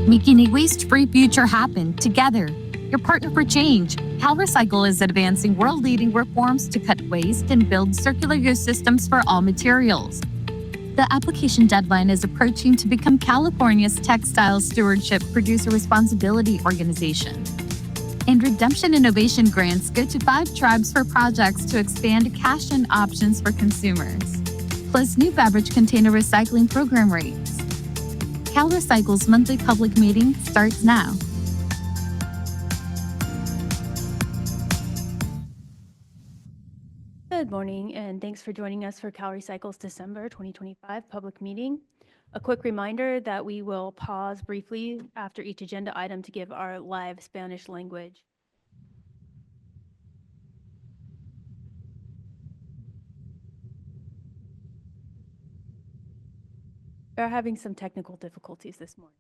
making a waste-free future happen together. Your partner for change. CalRecycle is advancing world-leading reforms to cut waste and build circular use systems for all materials. The application deadline is approaching to become California's textile stewardship producer responsibility organization. And Redemption Innovation grants go to 5 tribes for projects to expand cash-in options for consumers. Plus new Beverage Container Recycling Program rates. CalRecycle's monthly public meeting starts now. Good morning, and thanks for joining us for CalRecycle's December 2025 public meeting. A quick reminder that we will pause briefly after each agenda item to give our live Spanish language. We are having some technical difficulties this morning.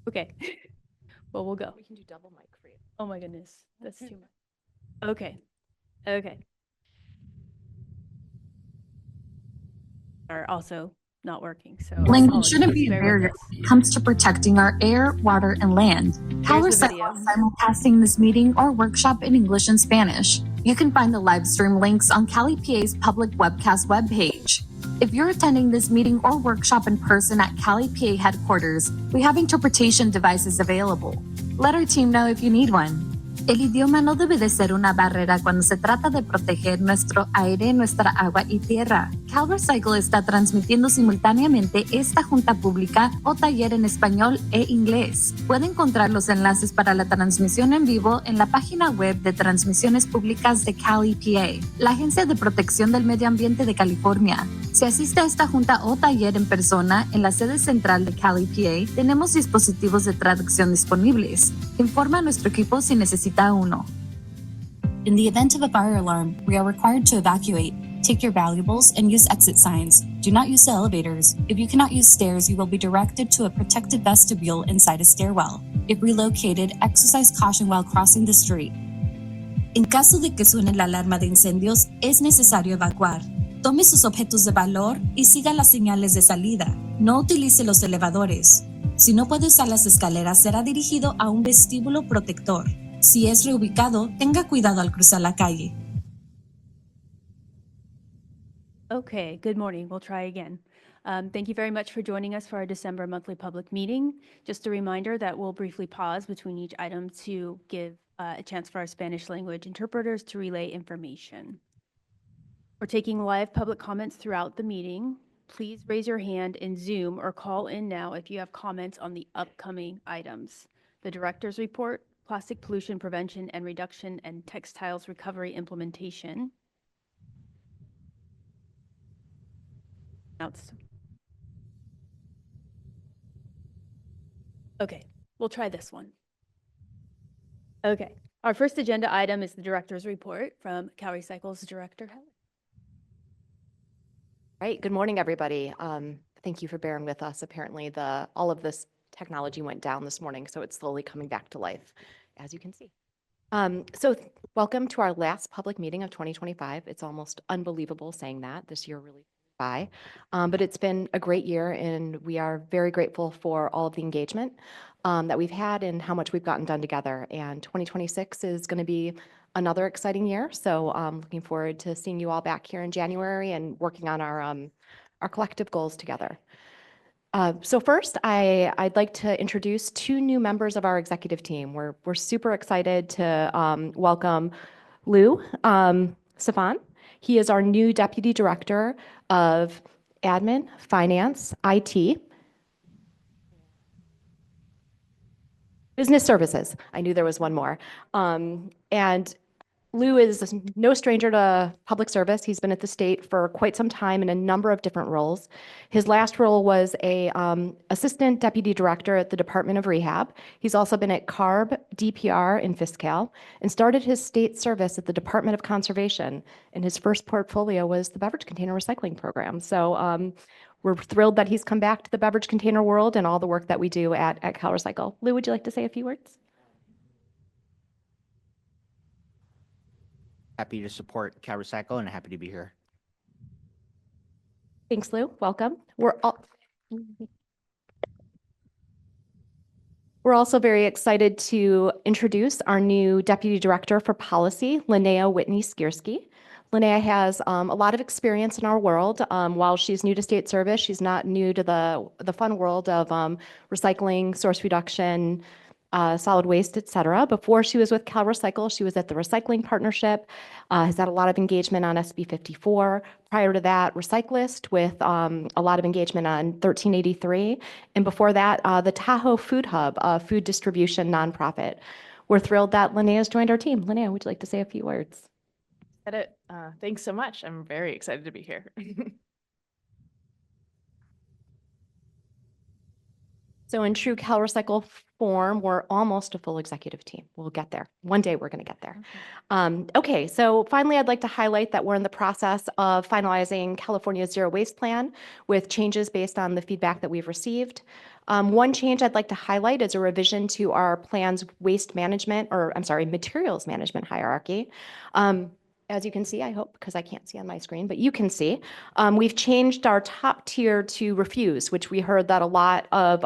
Okay, well, we'll go. We can do double mic for you. Oh my goodness, that's too much. Okay. Are also not working, so Language shouldn't apologies. be a Bear with barrier us. when it comes to protecting our air, water, and land. Here's the CalRecycle video. is simulcasting this meeting or workshop in English and Spanish. You can find the live stream links on CaliPA's public webcast webpage. If you're attending this meeting or workshop in person at CaliPA headquarters, we have interpretation devices available. Let our team know if you need one. El idioma no debe de ser una barrera cuando se trata de proteger nuestro aire, nuestra agua y tierra. CalRecycle está transmitiendo simultáneamente esta junta pública o taller en español e inglés. Puede encontrar los enlaces para la transmisión en vivo en la página web de transmisiones públicas de CalEPA, la Agencia de Protección del Medio Ambiente de California. Si asiste a esta junta o taller en persona en la sede central de CalEPA, tenemos dispositivos de traducción disponibles. Informa a nuestro equipo si necesita uno. In the event of a fire alarm, we are required to evacuate. Take your valuables and use exit signs. Do not use the elevators. If you cannot use stairs, you will be directed to a protected vestibule inside a stairwell. If relocated, exercise caution while crossing the street. En caso de que suene la alarma de incendios, es necesario evacuar. Tome sus objetos de valor y siga las señales de salida. No utilice los elevadores. Si no puede usar las escaleras, será dirigido a un vestíbulo protector. Si es reubicado, tenga cuidado al cruzar la calle. Okay, good morning. We'll try again. Thank you very much for joining us for our December monthly public meeting. Just a reminder that we'll briefly pause between each item to give a chance for our Spanish language interpreters to relay information. We're taking live public comments throughout the meeting. Please raise your hand in Zoom or call in now if you have comments on the upcoming items. The Director's Report, Plastic Pollution Prevention and Reduction, and Textiles Recovery Implementation. Okay, we'll try this one. Okay, our first agenda item is the Director's Report from CalRecycle's Director Helen. Right. Good morning, everybody. Thank you for bearing with us. Apparently, all of this technology went down this morning, so it's slowly coming back to life, as you can see. Welcome to our last public meeting of 2025. It's almost unbelievable saying that. This year really flew by, but it's been a great year, and we are very grateful for all of the engagement that we've had and how much we've gotten done together. And 2026 is going to be another exciting year. So looking forward to seeing you all back here in January and working on our collective goals together. So first, I'd like to introduce 2 new members of our executive team. We're super excited to welcome Lou Safan. He is our new Deputy Director of Admin, Finance, IT, Business Services. I knew there was one more. And Lou is no stranger to public service. He's been at the state for quite some time in a number of different roles. His last role was a assistant deputy director at the Department of Rehab. He's also been at CARB, DPR, and Fiscal, and started his state service at the Department of Conservation. And his first portfolio was the Beverage Container Recycling Program. So we're thrilled that he's come back to the beverage container world and all the work that we do at CalRecycle. Lou, would you like to say a few words? Happy to support CalRecycle and happy to be here. Thanks, Lou. Welcome. We're also very excited to introduce our new Deputy Director for Policy, Linnea Whitney Skierski. Linnea has a lot of experience in our world. While she's new to state service, she's not new to the fun world of recycling, source reduction, solid waste, et cetera. Before she was with CalRecycle, she was at the Recycling Partnership, has had a lot of engagement on SB 54. Prior to that, Recyclist with a lot of engagement on 1383. And before that, the Tahoe Food Hub, a food distribution nonprofit. We're thrilled that Linnea's joined our team. Linnea, would you like to say a few words? Said it. Thanks so much. I'm very excited to be here. So in true CalRecycle form, we're almost a full executive team. We'll get there. One day we're going to get there. Okay, so finally, I'd like to highlight that we're in the process of finalizing California's zero waste plan with changes based on the feedback that we've received. One change I'd like to highlight is a revision to our plan's waste management, or I'm sorry, materials management hierarchy. As you can see, I hope, because I can't see on my screen, but you can see, we've changed our top tier to refuse, which we heard that a lot of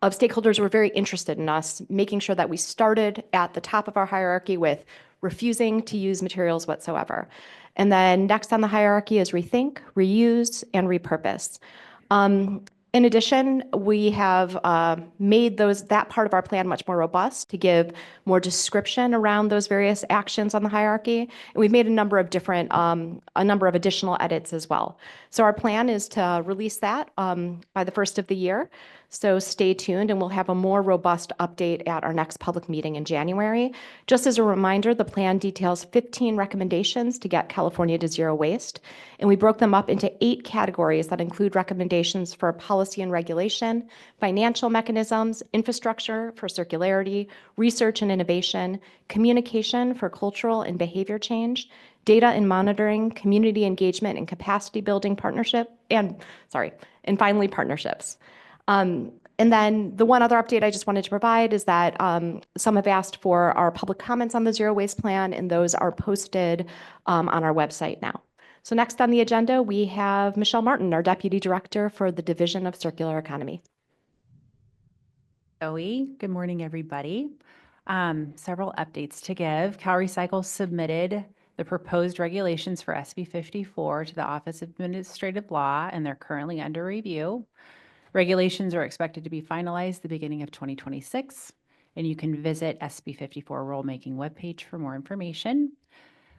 stakeholders were very interested in us making sure that we started at the top of our hierarchy with refusing to use materials whatsoever. And then next on the hierarchy is rethink, reuse, and repurpose. In addition, we have made that part of our plan much more robust to give more description around those various actions on the hierarchy. And we've made a number of additional edits as well. So our plan is to release that by the first of the year. So stay tuned, and we'll have a more robust update at our next public meeting in January. Just as a reminder, the plan details 15 recommendations to get California to zero waste. And we broke them up into 8 categories that include recommendations for policy and regulation, financial mechanisms, infrastructure for circularity, research and innovation, communication for cultural and behavior change, data and monitoring, community engagement and capacity building partnership, and finally, partnerships. And then the one other update I just wanted to provide is that some have asked for our public comments on the zero waste plan, and those are posted on our website now. So next on the agenda, we have Michelle Martin, our Deputy Director for the Division of Circular Economy. Zoe, good morning, everybody. Several updates to give. CalRecycle submitted the proposed regulations for SB 54 to the Office of Administrative Law, and they're currently under review. Regulations are expected to be finalized the beginning of 2026, and you can visit SB 54 rulemaking webpage for more information.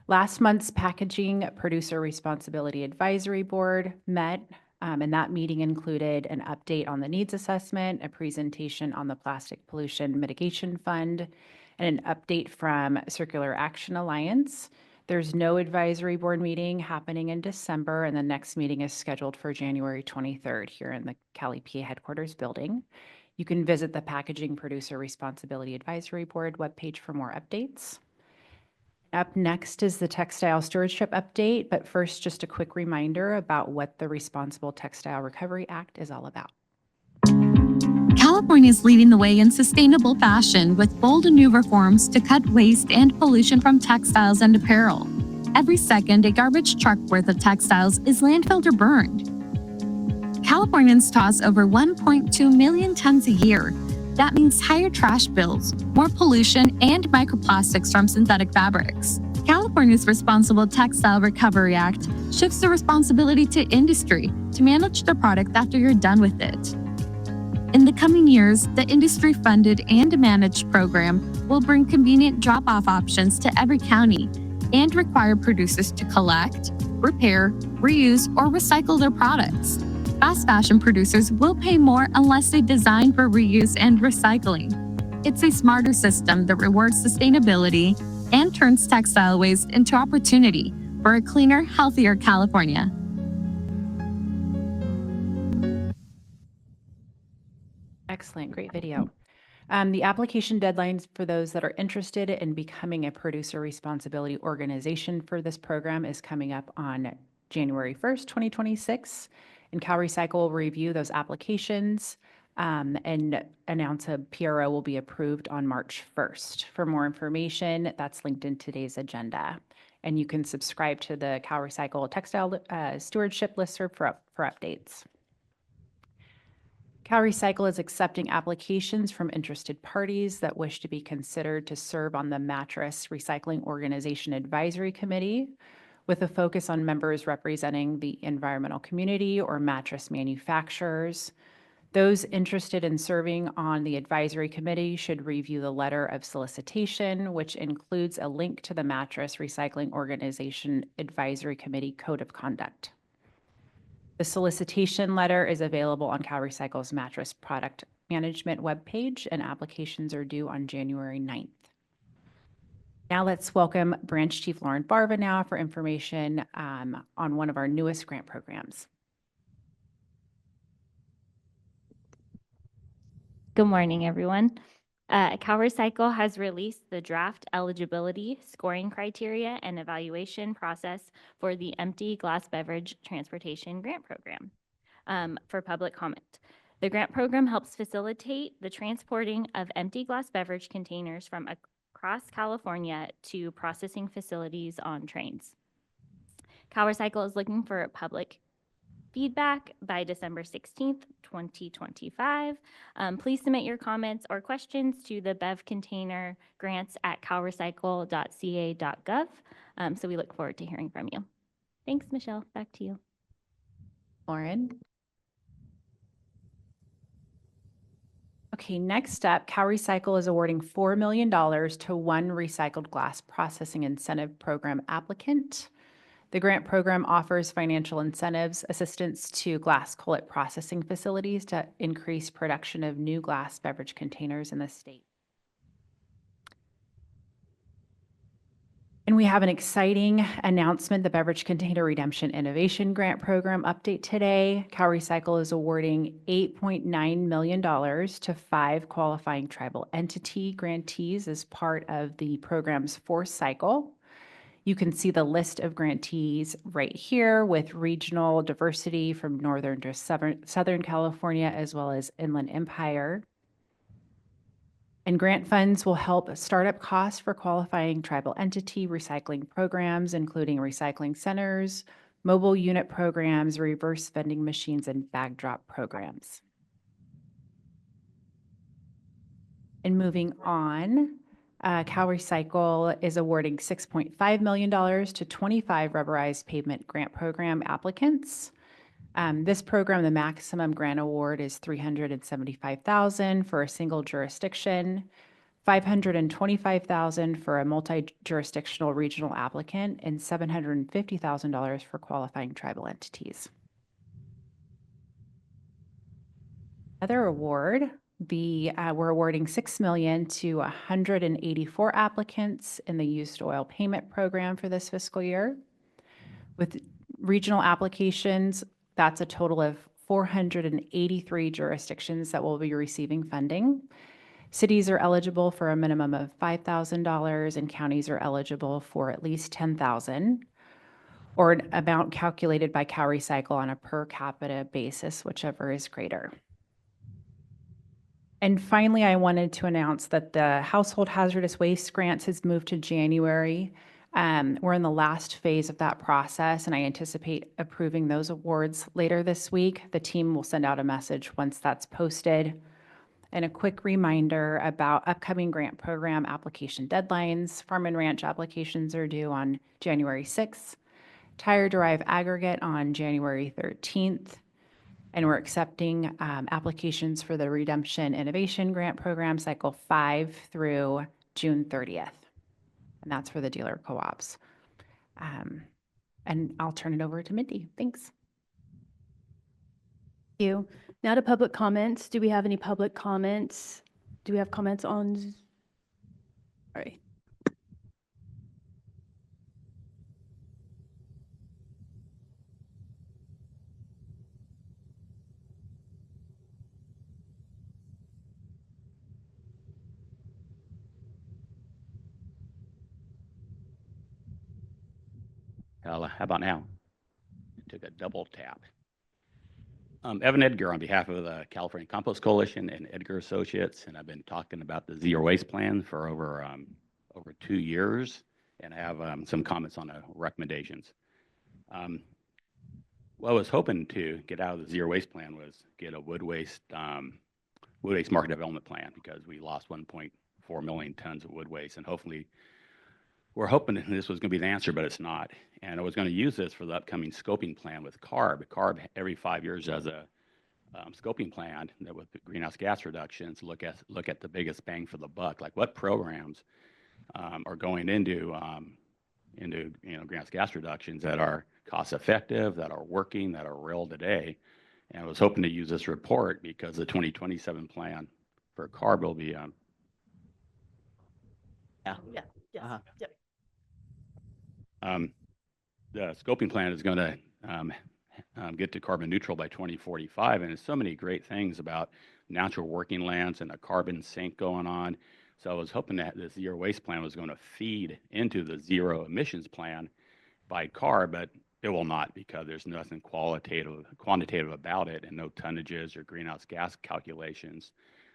Last month's Packaging Producer Responsibility Advisory Board met, and that meeting included an update on the needs assessment, a presentation on the Plastic Pollution Mitigation Fund, and an update from Circular Action Alliance. There's no advisory board meeting happening in December, and the next meeting is scheduled for January 23rd here in the Cali PA headquarters building. You can visit the Packaging Producer Responsibility Advisory Board webpage for more updates. Up next is the Textile Stewardship update, but first, just a quick reminder about what the Responsible Textile Recovery Act is all about. California is leading the way in sustainable fashion with bold and new reforms to cut waste and pollution from textiles and apparel. Every second, a garbage truck worth of textiles is landfilled or burned. Californians toss over 1.2 million tons a year. That means higher trash bills, more pollution, and microplastics from synthetic fabrics. California's Responsible Textile Recovery Act shifts the responsibility to industry to manage the product after you're done with it. In the coming years, the industry-funded and managed program will bring convenient drop-off options to every county and require producers to collect, repair, reuse, or recycle their products. Fast fashion producers will pay more unless they design for reuse and recycling. It's a smarter system that rewards sustainability and turns textile waste into opportunity for a cleaner, healthier California. Excellent, great video. The application deadlines for those that are interested in becoming a producer responsibility organization for this program is coming up on January 1st, 2026. And CalRecycle will review those applications and announce a PRO will be approved on March 1st. For more information, that's linked in today's agenda. and you can subscribe to the CalRecycle Textile Stewardship listserv for updates. CalRecycle is accepting applications from interested parties that wish to be considered to serve on the Mattress Recycling Organization Advisory Committee, with a focus on members representing the environmental community or mattress manufacturers. Those interested in serving on the advisory committee should review the letter of solicitation, which includes a link to the Mattress Recycling Organization Advisory Committee Code of Conduct. The solicitation letter is available on CalRecycle's mattress product management webpage, and applications are due on January 9th. Now let's welcome Branch Chief Lauren Barva now for information on one of our newest grant programs. Good morning, everyone. CalRecycle has released the draft eligibility, scoring criteria, and evaluation process for the Empty Glass Beverage Transportation Grant Program for public comment. The grant program helps facilitate the transporting of empty glass beverage containers from across California to processing facilities on trains. CalRecycle is looking for public feedback by December 16th, 2025. Please submit your comments or questions to the Bev Container Grants at calrecycle.ca.gov. So we look forward to hearing from you. Thanks, Michelle. Back to you. Lauren. Okay, next up, CalRecycle is awarding $4 million to one recycled glass processing incentive program applicant. The grant program offers financial incentives, assistance to glass cullet processing facilities to increase production of new glass beverage containers in the state. And we have an exciting announcement, the Beverage Container Redemption Innovation Grant Program update today. CalRecycle is awarding $8.9 million to 5 qualifying tribal entity grantees as part of the program's fourth cycle. You can see the list of grantees right here with regional diversity from Northern to Southern California, as well as Inland Empire. And grant funds will help startup costs for qualifying tribal entity recycling programs, including recycling centers, mobile unit programs, reverse vending machines, and bag drop programs. And moving on, CalRecycle is awarding $6.5 million to 25 rubberized pavement grant program applicants. This program, the maximum grant award is $375,000 for a single jurisdiction, $525,000 for a multi-jurisdictional regional applicant, and $750,000 for qualifying tribal entities. Other award, we're awarding $6 million to 184 applicants in the used oil payment program for this fiscal year. With regional applications, that's a total of 483 jurisdictions that will be receiving funding. Cities are eligible for a minimum of $5,000 and counties are eligible for at least $10,000, or an amount calculated by CalRecycle on a per capita basis, whichever is greater. And finally, I wanted to announce that the Household Hazardous Waste Grants has moved to January. We're in the last phase of that process, and I anticipate approving those awards later this week. The team will send out a message once that's posted. And a quick reminder about upcoming grant program application deadlines. Farm and ranch applications are due on January 6th. Tire Derive Aggregate on January 13th. And we're accepting applications for the Redemption Innovation Grant Program Cycle 5 through June 30th. And that's for the dealer co-ops. And I'll turn it over to Mindy. Thanks. Thank you. Now to public comments. Do we have any public comments? Do we have comments on? All right. How about now? It took a double tap. Evan Edgar on behalf of the California Compost Coalition and Edgar Associates, and I've been talking about the zero waste plan for over 2 years. and have some comments on the recommendations. What I was hoping to get out of the zero waste plan was get a wood waste market development plan, because we lost 1.4 million tons of wood waste, and hopefully we're hoping that this was going to be the answer, but it's not. And I was going to use this for the upcoming scoping plan with CARB. CARB every 5 years does a scoping plan that with the greenhouse gas reductions look at the biggest bang for the buck, like what programs are going into greenhouse gas reductions that are cost effective, that are working, that are real today. And I was hoping to use this report because the 2027 plan for CARB will be Yes, yep. the scoping plan is going to get to carbon neutral by 2045, and there's so many great things about natural working lands and a carbon sink going on. So I was hoping that the zero waste plan was going to feed into the zero emissions plan by CARB, but it will not, because there's nothing quantitative about it, and no tonnages or greenhouse gas calculations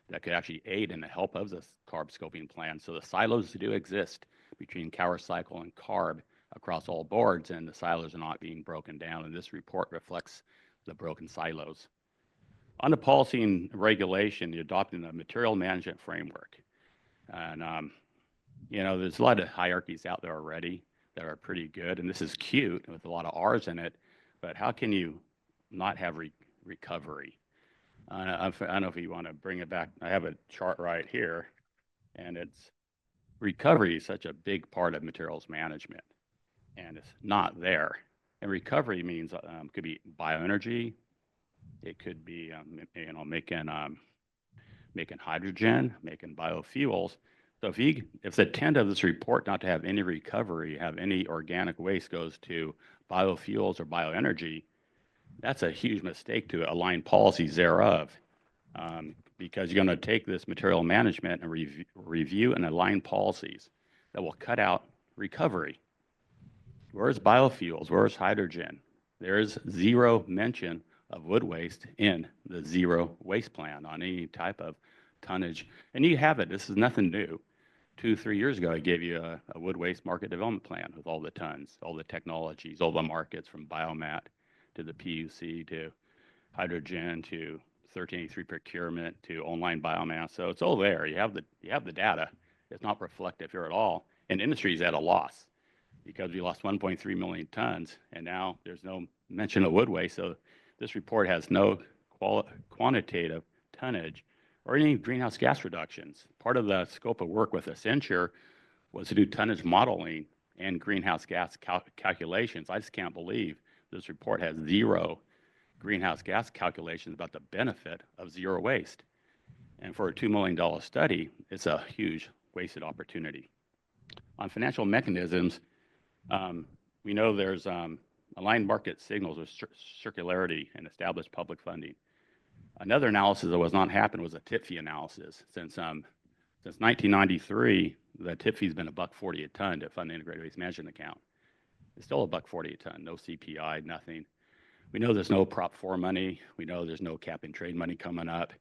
that could actually aid in the help of the CARB scoping plan. So the silos do exist between CalRecycle and CARB across all boards, and the silos are not being broken down, and this report reflects the broken silos. On the policy and regulation, you're adopting a material management framework. And, there's a lot of hierarchies out there already that are pretty good, and this is cute with a lot of R's in it, but how can you not have recovery? I don't know if you want to bring it back. I have a chart right here, and it's recovery is such a big part of materials management, and it's not there. And recovery means could be bioenergy, it could be making hydrogen, making biofuels. So if the intent of this report not to have any recovery, have any organic waste goes to biofuels or bioenergy, that's a huge mistake to align policies thereof, because you're going to take this material management and review and align policies that will cut out recovery. Where's biofuels? Where's hydrogen? There's zero mention of wood waste in the zero waste plan on any type of tonnage. And you have it. This is nothing new. 2-3 years ago, I gave you a wood waste market development plan with all the tons, all the technologies, all the markets, from biomat to the PUC to hydrogen to 1383 procurement to online biomass. So it's all there. You have the data. It's not reflective here at all. And industry is at a loss because we lost 1.3 million tons, and now there's no mention of wood waste. So this report has no quantitative tonnage or any greenhouse gas reductions. Part of the scope of work with Accenture was to do tonnage modeling and greenhouse gas calculations. I just can't believe this report has zero greenhouse gas calculations about the benefit of zero waste. And for a $2 million study, it's a huge wasted opportunity. On financial mechanisms, we know there's aligned market signals with circularity and established public funding. Another analysis that was not happening was a tip fee analysis. Since 1993, the tip fee has been $1.40 a ton to fund the integrated waste management account. It's still $1.40 a ton, no CPI, nothing. We know there's no Prop 4 money. We know there's no cap and trade money coming up.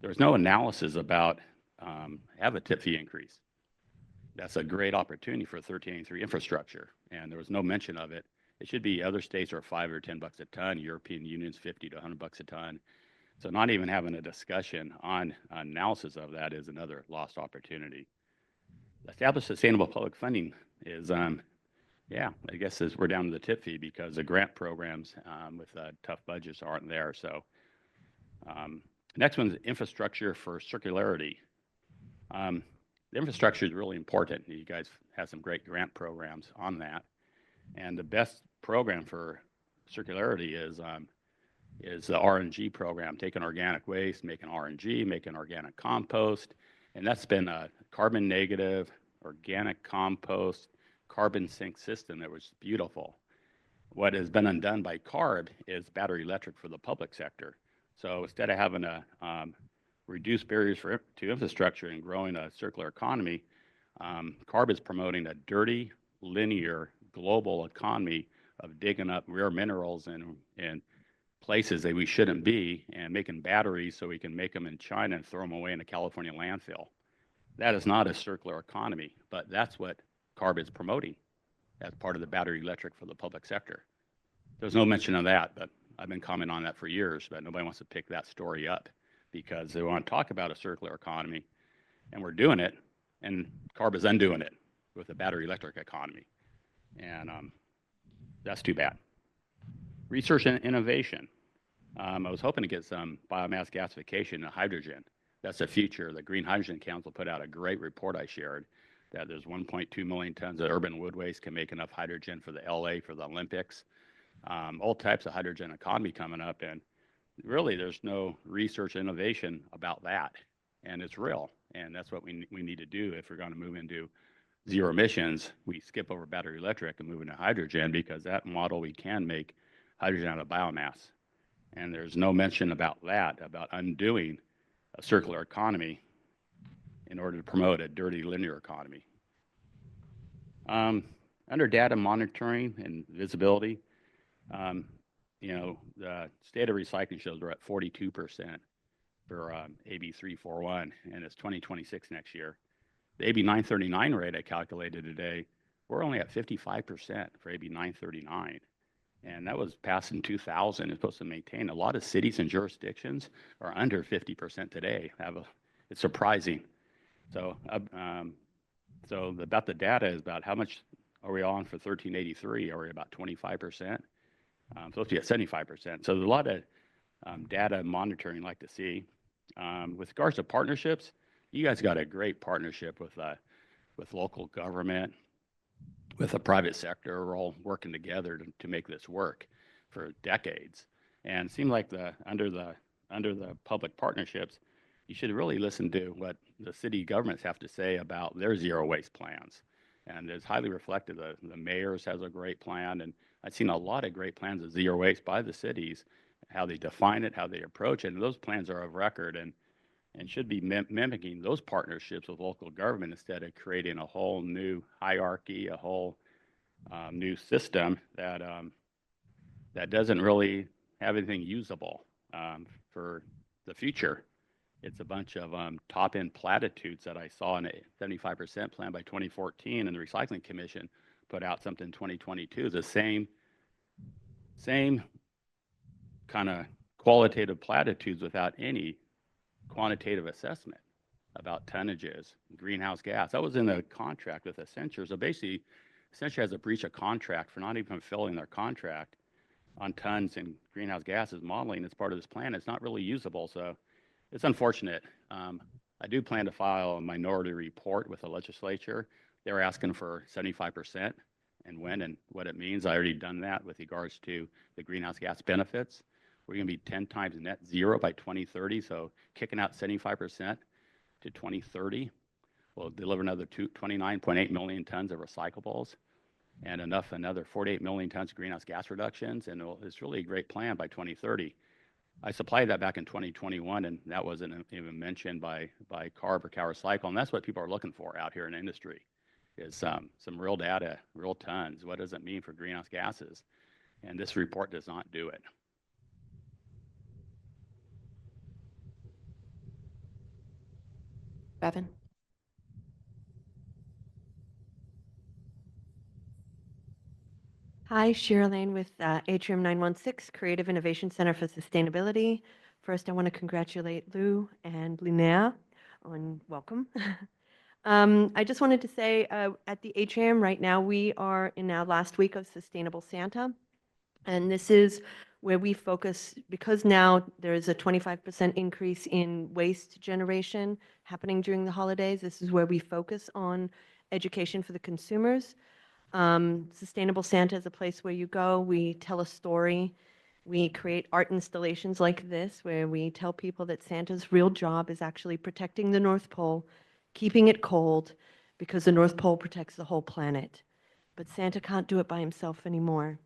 There's no analysis about have a tip fee increase. That's a great opportunity for 1383 infrastructure, and there was no mention of it. It should be other states are $5 or $10 a ton. European Union's 50 to 100 bucks a ton. So not even having a discussion on analysis of that is another lost opportunity. Established sustainable public funding is, I guess we're down to the tip fee because the grant programs with tough budgets aren't there. So next one is infrastructure for circularity. The infrastructure is really important. You guys have some great grant programs on that. And the best program for circularity is the RNG program, taking organic waste, making RNG, making organic compost. And that's been a carbon negative, organic compost, carbon sink system that was beautiful. What has been undone by CARB is battery electric for the public sector. So instead of having a reduce barriers to infrastructure and growing a circular economy, CARB is promoting a dirty, linear, global economy of digging up rare minerals in places that we shouldn't be and making batteries so we can make them in China and throw them away in a California landfill. That is not a circular economy, but that's what CARB is promoting as part of the battery electric for the public sector. There's no mention of that, but I've been commenting on that for years, but nobody wants to pick that story up because they want to talk about a circular economy, and we're doing it, and CARB is undoing it with the battery electric economy. And that's too bad. Research and innovation. I was hoping to get some biomass gasification and hydrogen. That's the future. The Green Hydrogen Council put out a great report I shared that there's 1.2 million tons of urban wood waste can make enough hydrogen for the LA, for the Olympics. All types of hydrogen economy coming up, and really there's no research innovation about that, and it's real, and that's what we need to do if we're going to move into zero emissions. We skip over battery electric and move into hydrogen, because that model we can make hydrogen out of biomass, and there's no mention about that, about undoing a circular economy in order to promote a dirty linear economy. Under data monitoring and visibility, the state of recycling shows we're at 42% for AB 341, and it's 2026 next year. The AB 939 rate I calculated today, we're only at 55% for AB 939. And that was passed in 2000. It's supposed to maintain. A lot of cities and jurisdictions are under 50% today. It's surprising. So, about the data is about how much are we on for 1383? Are we about 25%? Supposed to be at 75%. So there's a lot of data monitoring I'd like to see. With regards to partnerships, you guys got a great partnership with local government, with the private sector. We're all working together to make this work for decades. And it seemed like under the public partnerships, you should really listen to what the city governments have to say about their zero waste plans. And it's highly reflected. The mayor's has a great plan, and I've seen a lot of great plans of zero waste by the cities, how they define it, how they approach it, and those plans are of record and should be mimicking those partnerships with local government instead of creating a whole new hierarchy, a whole new system that doesn't really have anything usable for the future. It's a bunch of top-end platitudes that I saw in a 75% plan by 2014, and the Recycling Commission put out something in 2022. The same kind of qualitative platitudes without any quantitative assessment about tonnages, greenhouse gas. That was in the contract with Accenture. So basically, Accenture has a breach of contract for not even fulfilling their contract on tons and greenhouse gases modeling as part of this plan. It's not really usable, so it's unfortunate. I do plan to file a minority report with the legislature. They're asking for 75% and when and what it means. I already done that with regards to the greenhouse gas benefits. We're going to be 10 times net zero by 2030, so kicking out 75% to 2030 will deliver another 29.8 million tons of recyclables and another 48 million tons of greenhouse gas reductions, and it's really a great plan by 2030. I supplied that back in 2021, and that wasn't even mentioned by CARB or CalRecycle, and that's what people are looking for out here in the industry, is some real data, real tons. What does it mean for greenhouse gases? And this report does not do it. Bevan? Hi, Shira Lane with Atrium 916, Creative Innovation Center for Sustainability. First, I want to congratulate Lou and Linnea on welcome. I just wanted to say at the Atrium right now, we are in our last week of Sustainable Santa. And this is where we focus, because now there is a 25% increase in waste generation happening during the holidays. This is where we focus on education for the consumers. Sustainable Santa is a place where you go, we tell a story, we create art installations like this, where we tell people that Santa's real job is actually protecting the North Pole, keeping it cold, because the North Pole protects the whole planet. But Santa can't do it by himself anymore.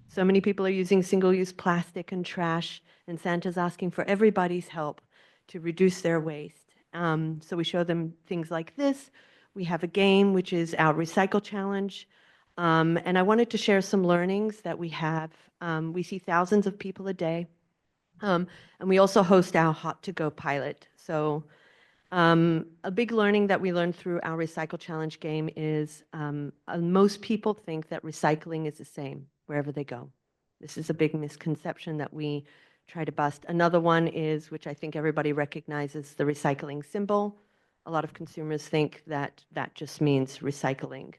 So many people are using single-use plastic and trash, and Santa's asking for everybody's help to reduce their waste. So we show them things like this. We have a game, which is our Recycle Challenge. And I wanted to share some learnings that we have. We see thousands of people a day. And we also host our Hot to Go pilot. So A big learning that we learned through our Recycle Challenge game is most people think that recycling is the same wherever they go. This is a big misconception that we try to bust. Another one is, which I think everybody recognizes, the recycling symbol. A lot of consumers think that that just means recycling.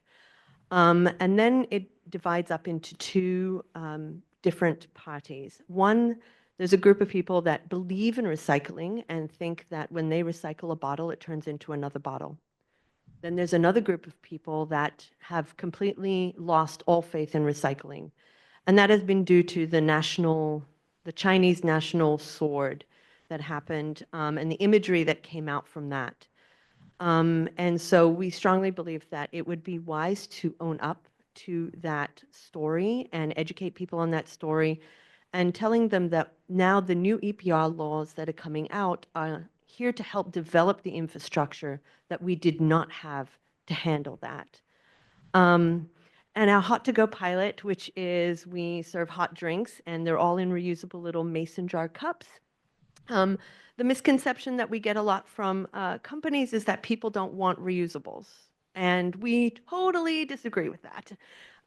And then it divides up into two different parties. One, there's a group of people that believe in recycling and think that when they recycle a bottle, it turns into another bottle. Then there's another group of people that have completely lost all faith in recycling. And that has been due to the Chinese national sword that happened and the imagery that came out from that. And so we strongly believe that it would be wise to own up to that story and educate people on that story and telling them that now the new EPR laws that are coming out are here to help develop the infrastructure that we did not have to handle that. And our Hot to Go pilot, which is we serve hot drinks and they're all in reusable little mason jar cups. The misconception that we get a lot from companies is that people don't want reusables. And we totally disagree with that.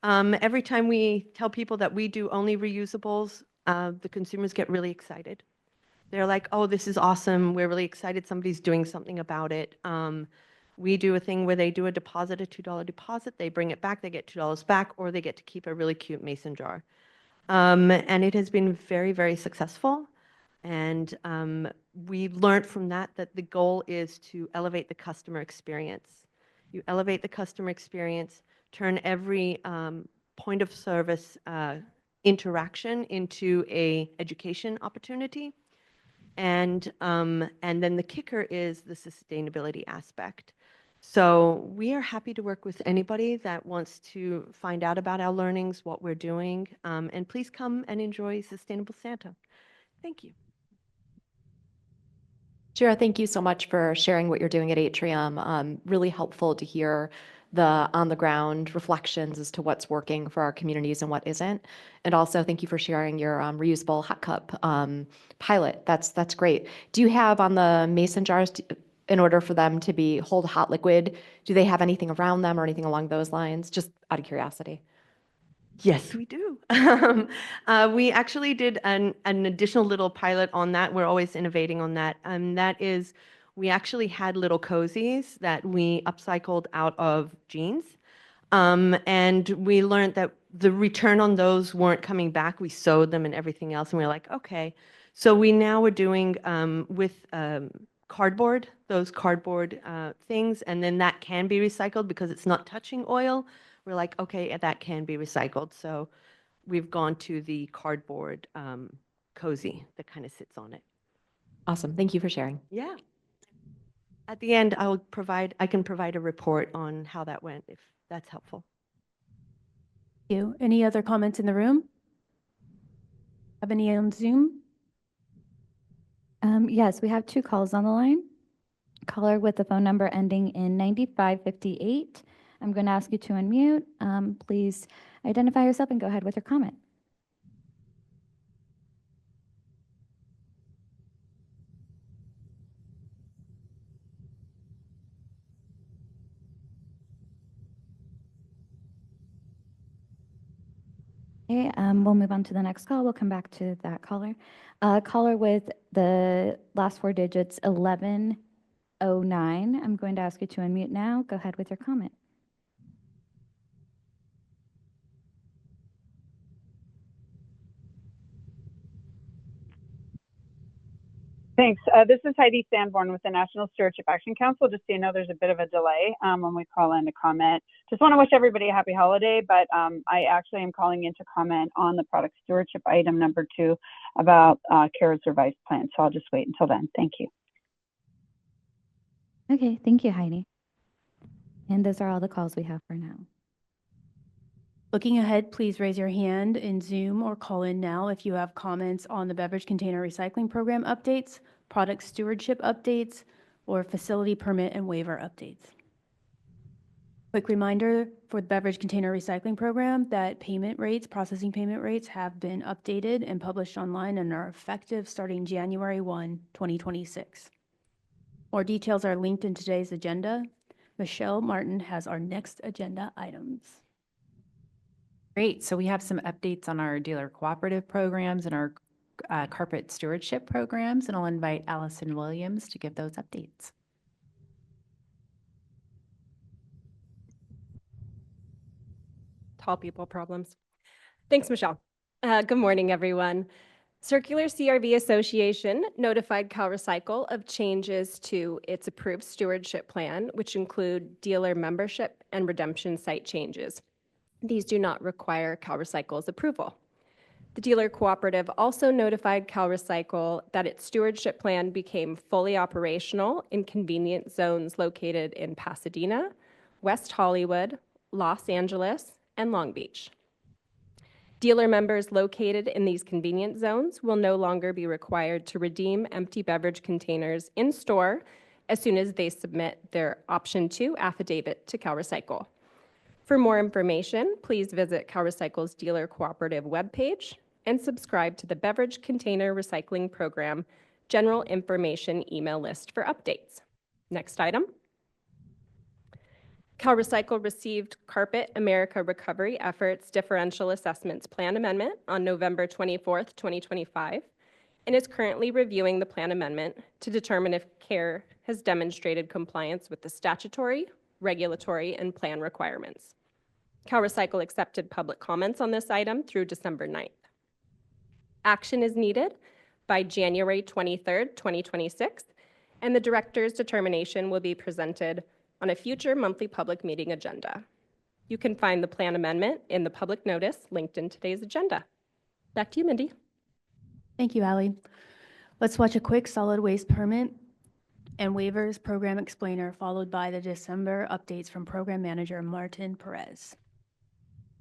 Every time we tell people that we do only reusables, the consumers get really excited. They're like, oh, this is awesome. We're really excited somebody's doing something about it. We do a thing where they do a deposit, a $2 deposit. They bring it back, they get $2 back, or they get to keep a really cute mason jar. And it has been very, very successful. And we learned from that that the goal is to elevate the customer experience. You elevate the customer experience, turn every point of service interaction into an education opportunity. And then the kicker is the sustainability aspect. So we are happy to work with anybody that wants to find out about our learnings, what we're doing, and please come and enjoy Sustainable Santa. Thank you. Shira, thank you so much for sharing what you're doing at Atrium. Really helpful to hear the on-the-ground reflections as to what's working for our communities and what isn't. And also, thank you for sharing your reusable hot cup pilot. That's great. Do you have on the mason jars, in order for them to hold hot liquid, do they have anything around them or anything along those lines? Just out of curiosity. Yes, we do. We actually did an additional little pilot on that. We're always innovating on that. That is, we actually had little cozies that we upcycled out of jeans. And we learned that the return on those weren't coming back. We sewed them and everything else. And we were like, okay. So we now are doing with cardboard, those cardboard things. And then that can be recycled because it's not touching oil. We're like, okay, that can be recycled. So we've gone to the cardboard cozy that kind of sits on it. Awesome. Thank you for sharing. Yeah. At the end, I can provide a report on how that went, if that's helpful. Thank you. Any other comments in the room? Have any on Zoom? Yes, we have two calls on the line. Caller with the phone number ending in 9558. I'm going to ask you to unmute. Please identify yourself and go ahead with your comment. Okay, we'll move on to the next call. We'll come back to that caller. Caller with the last four digits, 1109. I'm going to ask you to unmute now. Go ahead with your comment. Thanks. This is Heidi Sanborn with the National Stewardship Action Council. Just so you know, there's a bit of a delay when we call in to comment. Just want to wish everybody a happy holiday, but I actually am calling in to comment on the product stewardship item number 2 about CARE's revised plan. So I'll just wait until then. Thank you. Okay, thank you, Heidi. And those are all the calls we have for now. Looking ahead, please raise your hand in Zoom or call in now if you have comments on the Beverage Container Recycling Program updates, product stewardship updates, or facility permit and waiver updates. Quick reminder for the Beverage Container Recycling Program that processing payment rates have been updated and published online and are effective starting January 1, 2026. More details are linked in today's agenda. Michelle Martin has our next agenda items. Great. So we have some updates on our dealer cooperative programs and our carpet stewardship programs, and I'll invite Allison Williams to give those updates. Tall people problems. Thanks, Michelle. Good morning, everyone. Circular CRV Association notified CalRecycle of changes to its approved stewardship plan, which include dealer membership and redemption site changes. These do not require CalRecycle's approval. The dealer cooperative also notified CalRecycle that its stewardship plan became fully operational in convenience zones located in Pasadena, West Hollywood, Los Angeles, and Long Beach. Dealer members located in these convenience zones will no longer be required to redeem empty beverage containers in store as soon as they submit their Option 2 affidavit to CalRecycle. For more information, please visit CalRecycle's Dealer Cooperative webpage and subscribe to the Beverage Container Recycling Program General Information email list for updates. Next item. CalRecycle received Carpet America Recovery Efforts Differential Assessments Plan Amendment on November 24th, 2025, and is currently reviewing the plan amendment to determine if CARE has demonstrated compliance with the statutory, regulatory, and plan requirements. CalRecycle accepted public comments on this item through December 9th. Action is needed by January 23rd, 2026, and the director's determination will be presented on a future monthly public meeting agenda. You can find the plan amendment in the public notice linked in today's agenda. Back to you, Mindy. Thank you, Allie. Let's watch a quick solid waste permit and waivers program explainer, followed by the December updates from Program Manager Martin Perez.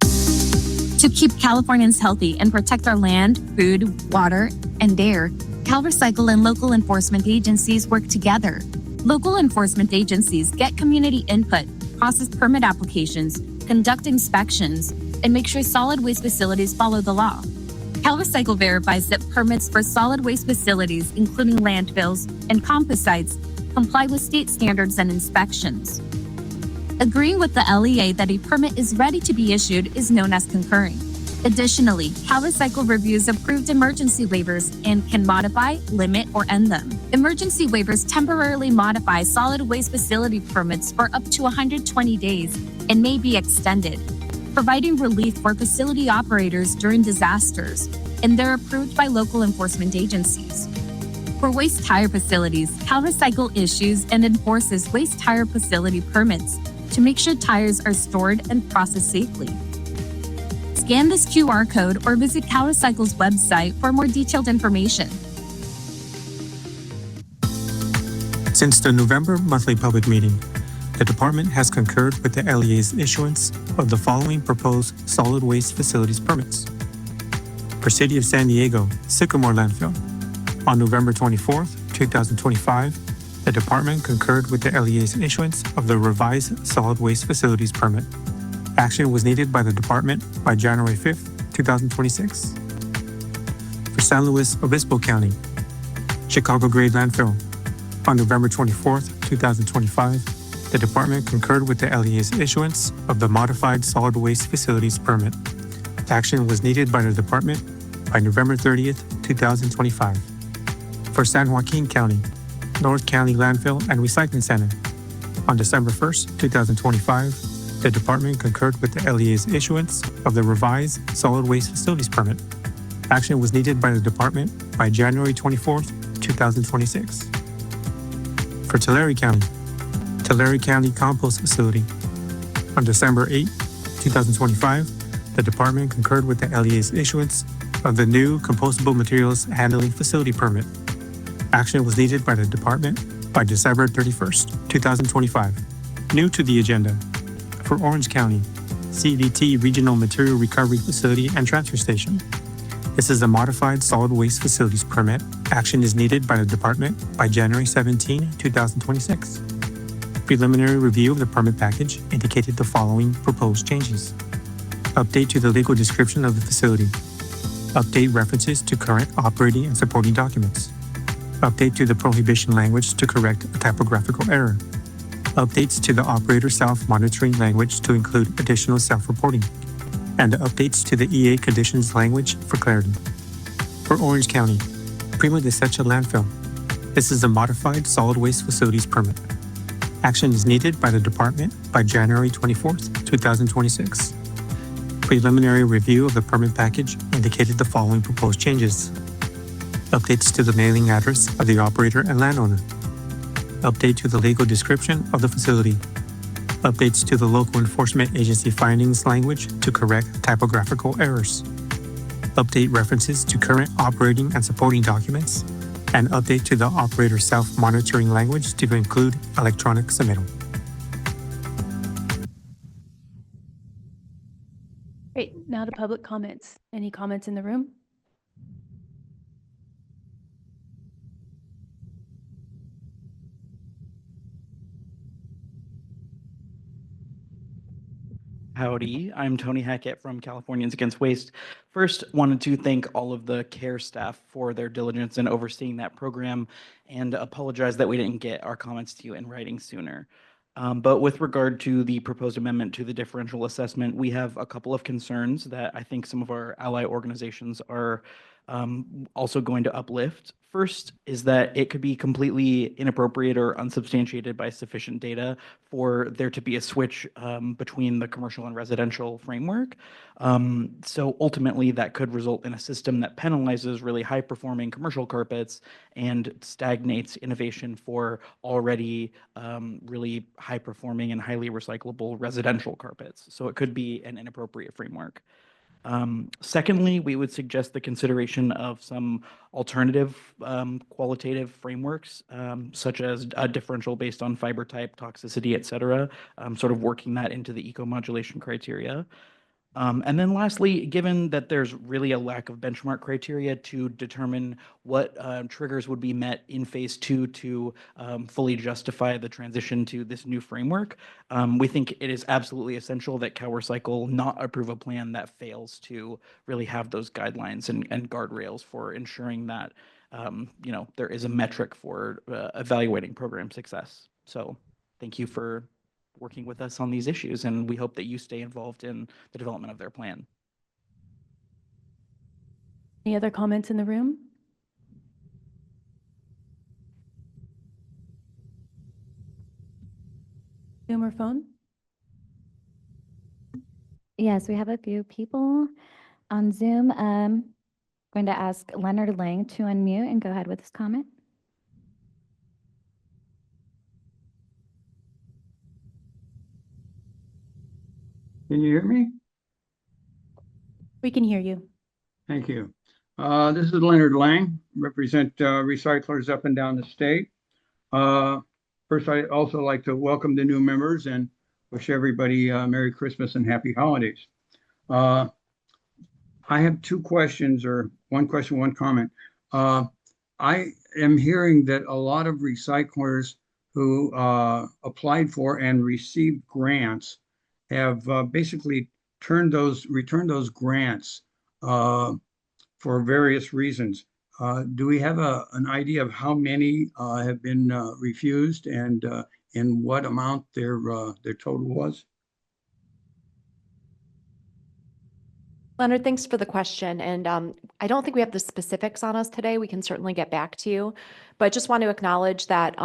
To keep Californians healthy and protect our land, food, water, and air, CalRecycle and local enforcement agencies work together. Local enforcement agencies get community input, process permit applications, conduct inspections, and make sure solid waste facilities follow the law. CalRecycle verifies that permits for solid waste facilities, including landfills and composites, comply with state standards and inspections. Agreeing with the LEA that a permit is ready to be issued is known as concurring. Additionally, CalRecycle reviews approved emergency waivers and can modify, limit, or end them. Emergency waivers temporarily modify solid waste facility permits for up to 120 days and may be extended, providing relief for facility operators during disasters, and they're approved by local enforcement agencies. For waste tire facilities, CalRecycle issues and enforces waste tire facility permits to make sure tires are stored and processed safely. Scan this QR code or visit CalRecycle's website for more detailed information. Since the November monthly public meeting, the department has concurred with the LEA's issuance of the following proposed solid waste facilities permits. For City of San Diego, Sycamore Landfill, on November 24th, 2025, the department concurred with the LEA's issuance of the revised solid waste facilities permit. Action was needed by the department by January 5th, 2026. For San Luis Obispo County, Chicago Grade Landfill, on November 24th, 2025, the department concurred with the LEA's issuance of the modified solid waste facilities permit. Action was needed by the department by November 30th, 2025. For San Joaquin County, North County Landfill and Recycling Center, on December 1st, 2025, the department concurred with the LEA's issuance of the revised solid waste facilities permit. Action was needed by the department by January 24th, 2026. For Tulare County Compost Facility, on December 8, 2025, the department concurred with the LEA's issuance of the new compostable materials handling facility permit. Action was needed by the department by December 31st, 2025. New to the agenda, for Orange County, CVT Regional Material Recovery Facility and Transfer Station. This is a modified solid waste facilities permit. Action is needed by the department by January 17, 2026. Preliminary review of the permit package indicated the following proposed changes. Update to the legal description of the facility. Update references to current operating and supporting documents. Update to the prohibition language to correct a typographical error. Updates to the operator self-monitoring language to include additional self-reporting. And updates to the EA conditions language for clarity. For Orange County, Prima Desecha Landfill. This is a modified solid waste facilities permit. Action is needed by the department by January 24th, 2026. Preliminary review of the permit package indicated the following proposed changes. Updates to the mailing address of the operator and landowner. Update to the legal description of the facility. Updates to the local enforcement agency findings language to correct typographical errors. Update references to current operating and supporting documents. And update to the operator self-monitoring language to include electronic submittal. Great, now to public comments. Any comments in the room? Howdy, I'm Tony Hackett from Californians Against Waste. First, wanted to thank all of the CARE staff for their diligence in overseeing that program and apologize that we didn't get our comments to you in writing sooner. But with regard to the proposed amendment to the differential assessment, we have a couple of concerns that I think some of our ally organizations are also going to uplift. First is that it could be completely inappropriate or unsubstantiated by sufficient data for there to be a switch between the commercial and residential framework. So ultimately that could result in a system that penalizes really high performing commercial carpets and stagnates innovation for already really high performing and highly recyclable residential carpets. So it could be an inappropriate framework. Secondly, we would suggest the consideration of some alternative qualitative frameworks, such as a differential based on fiber type, toxicity, et cetera, sort of working that into the eco-modulation criteria. And then lastly, given that there's really a lack of benchmark criteria to determine what triggers would be met in phase 2 to fully justify the transition to this new framework, we think it is absolutely essential that CalRecycle not approve a plan that fails to really have those guidelines and guardrails for ensuring that there is a metric for evaluating program success. So thank you for working with us on these issues, and we hope that you stay involved in the development of their plan. Any other comments in the room? Zoom or phone? Yes, we have a few people on Zoom. Going to ask Leonard Lang to unmute and go ahead with his comment. Can you hear me? We can hear you. Thank you. This is Leonard Lang, represent recyclers up and down the state. First, I'd also like to welcome the new members and wish everybody Merry Christmas and Happy Holidays. I have two questions, or one question, one comment. I am hearing that a lot of recyclers who applied for and received grants have basically returned those grants for various reasons. Do we have an idea of how many have been refused and in what amount their total was? Leonard, thanks for the question. And I don't think we have the specifics on us today. We can certainly get back to you. But I just want to acknowledge that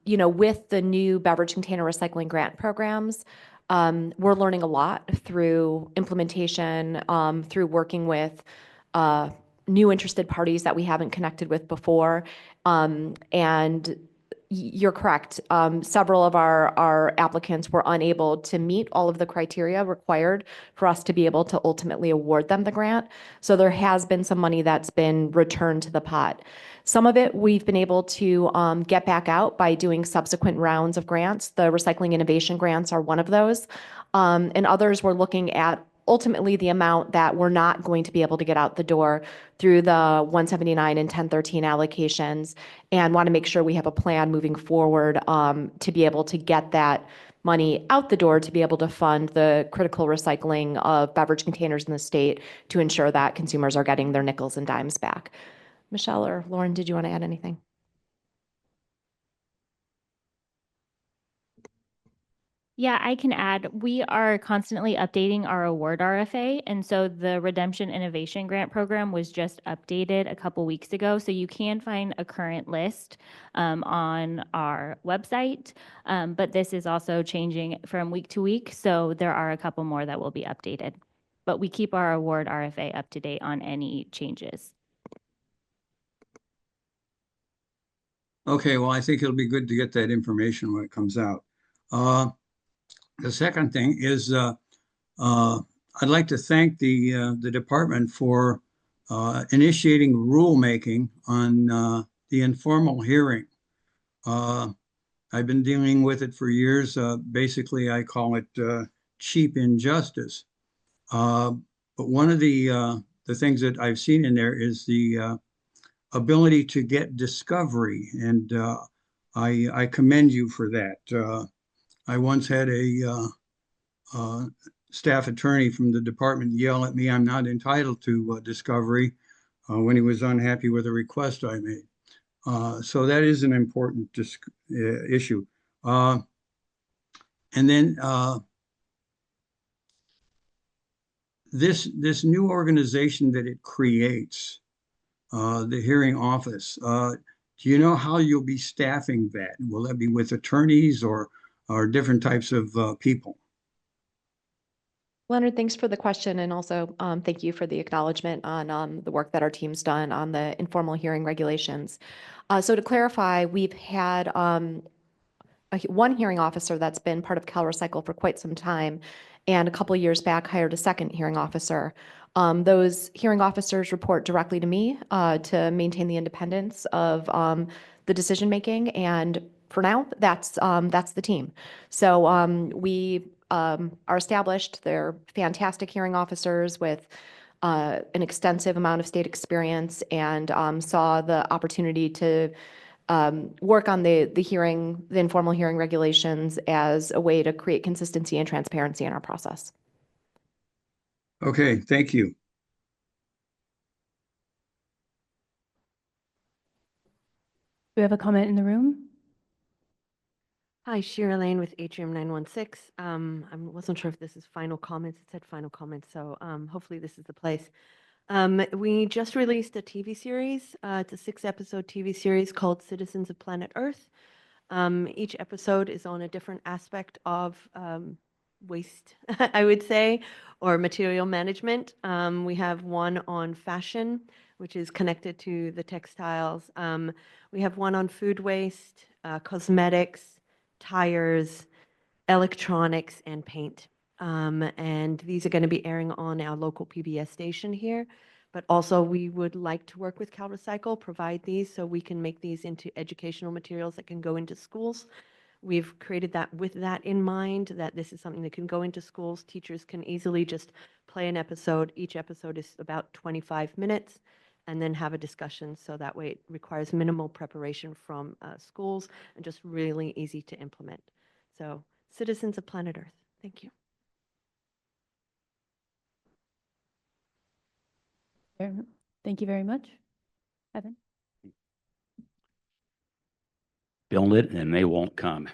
with the new beverage container recycling grant programs, we're learning a lot through implementation, through working with new interested parties that we haven't connected with before. And you're correct. Several of our applicants were unable to meet all of the criteria required for us to be able to ultimately award them the grant. So there has been some money that's been returned to the pot. Some of it we've been able to get back out by doing subsequent rounds of grants. The Recycling Innovation grants are one of those. And others we're looking at ultimately the amount that we're not going to be able to get out the door through the 179 and 1013 allocations, and want to make sure we have a plan moving forward to be able to get that money out the door to be able to fund the critical recycling of beverage containers in the state to ensure that consumers are getting their nickels and dimes back. Michelle or Lauren, did you want to add anything? Yeah, I can add, we are constantly updating our award RFA. And so the Redemption Innovation Grant Program was just updated a couple weeks ago. So you can find a current list on our website. But this is also changing from week to week. So there are a couple more that will be updated. But we keep our award RFA up to date on any changes. Okay, well, I think it'll be good to get that information when it comes out. The second thing is I'd like to thank the department for initiating rulemaking on the informal hearing. I've been dealing with it for years. Basically, I call it cheap injustice. But one of the things that I've seen in there is the ability to get discovery, and I commend you for that. I once had a staff attorney from the department yell at me, I'm not entitled to discovery, when he was unhappy with a request I made. So that is an important issue. And then this new organization that it creates, the hearing office, do you know how you'll be staffing that? Will that be with attorneys or different types of people? Leonard, thanks for the question, and also thank you for the acknowledgement on the work that our team's done on the informal hearing regulations. So to clarify, we've had one hearing officer that's been part of CalRecycle for quite some time, and a couple years back hired a second hearing officer. Those hearing officers report directly to me to maintain the independence of the decision making, and for now, that's the team. So we are established. They're fantastic hearing officers with an extensive amount of state experience, and saw the opportunity to work on the informal hearing regulations as a way to create consistency and transparency in our process. Okay, thank you. Do we have a comment in the room? Hi, Shira Lane with Atrium 916. I wasn't sure if this is final comments. It said final comments, so hopefully this is the place. We just released a TV series. It's a 6-episode TV series called Citizens of Planet Earth. Each episode is on a different aspect of waste, I would say, or material management. We have one on fashion, which is connected to the textiles. We have one on food waste, cosmetics, tires, electronics, and paint. And these are going to be airing on our local PBS station here. But also we would like to work with CalRecycle, provide these so we can make these into educational materials that can go into schools. We've created that with that in mind, that this is something that can go into schools. Teachers can easily just play an episode. Each episode is about 25 minutes, and then have a discussion. So that way it requires minimal preparation from schools and just really easy to implement. So Citizens of Planet Earth, thank you. Thank you very much. Evan? Build it and they won't come.